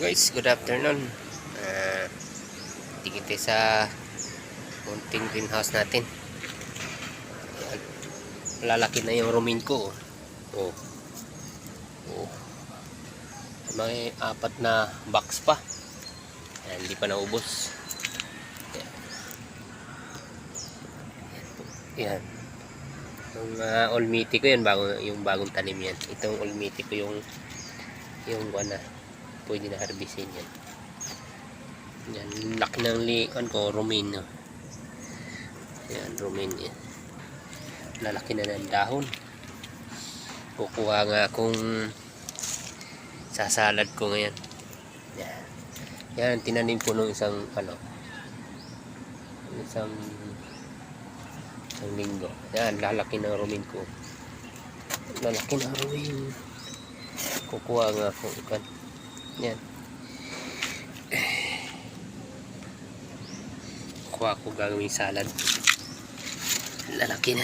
Guys, good afternoon. Tingin tayo sa munting greenhouse natin. Ayan. Lalaki na yung romaine ko. Oh. May 4 na box pa. Ayan, hindi pa naubos. Ayan. Yung olmiti ko yan, yung bagong tanim yan. Itong olmiti ko yung na pwede na harbisin yan. Yan, laki ng likan ko, romaine. No? Yan, romaine yan. Lalaki na ng dahon. Kukuha nga akong sasalad ko ngayon. Yan. Yan, tinanim ko nung isang linggo. Yan, lalaki ng romaine ko. Lalaki ng romaine. Kukuha nga ako ikan. Yan. Kuha ko gagawin salad. Lalaki na.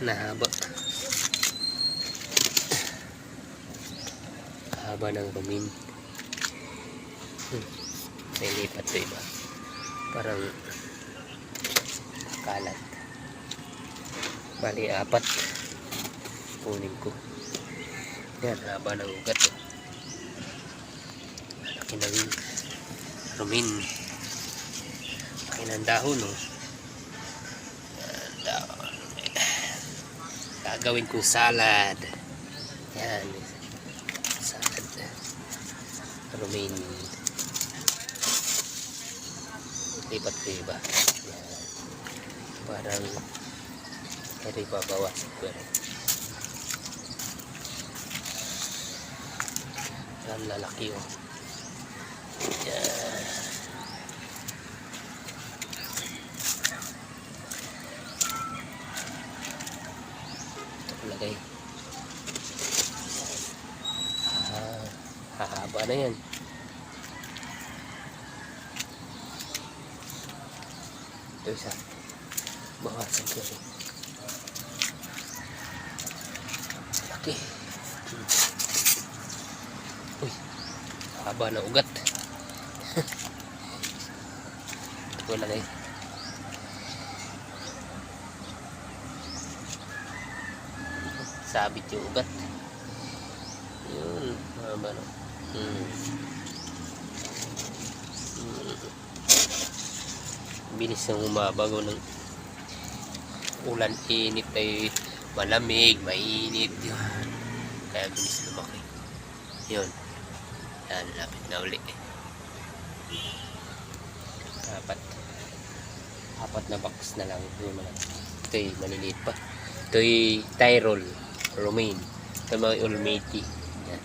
Nahaba. Haba ng romaine. May lipat to iba. Parang kalat. Bali 4. Kunin ko. Yan, haba ng ugat. Laki ng romaine. Laki ng dahon. Dahon. Gagawin kong salad. Yan. Salad. Romaine. Lipat ko iba. Yan. Parang hindi pa bawas ko. Yan, lalaki oh. Yan. Ito ko lagay. Hahaba na yan. Ito isa. Bawasan ko rin. Laki. Uy, haba na ugat. Ito ko lagay. Sabit yung ugat. Yun, haba na. Bilis nang humabago ng ulan, init ay malamig, mainit. Yun. Kaya bilis lumaki. Yun. Yan, lapit na uli. 4 na box na lang. Ito ay maliliit pa. Ito ay Tyrol romaine. Ito mga olmiti. Yan.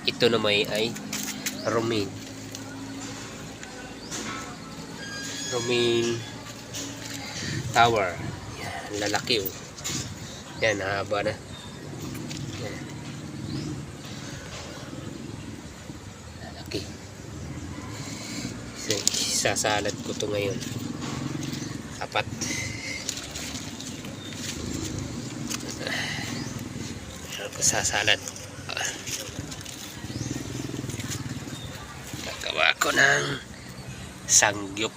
Ito na may ay romaine. Romaine tower. Yan, lalaki oh. Yan, haba na. Yan. Lalaki. So, sasalad ko to ngayon. 4. Sasalad. Gagawa ko ng sangyup.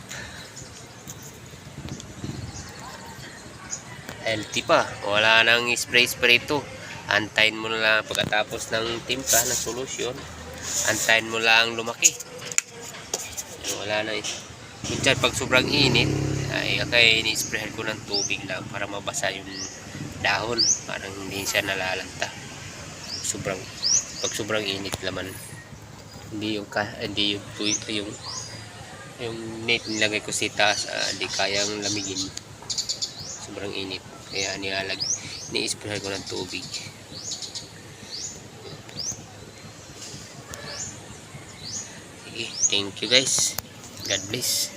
Healthy pa. Wala nang spray to. Antayin mo na lang pagkatapos ng timpla ng solusyon. Antayin mo lang lumaki. Wala na. Minsan pag sobrang init, ay ini-sprayhan ko ng tubig lang para mabasa yung dahon. Parang hindi siya nalalanta. Pag sobrang init naman, hindi yung net nilagay ko sa taas, hindi kayang lamigin. Sobrang init. Kaya ni-sprayhan ko ng tubig. Sige, thank you guys. God bless.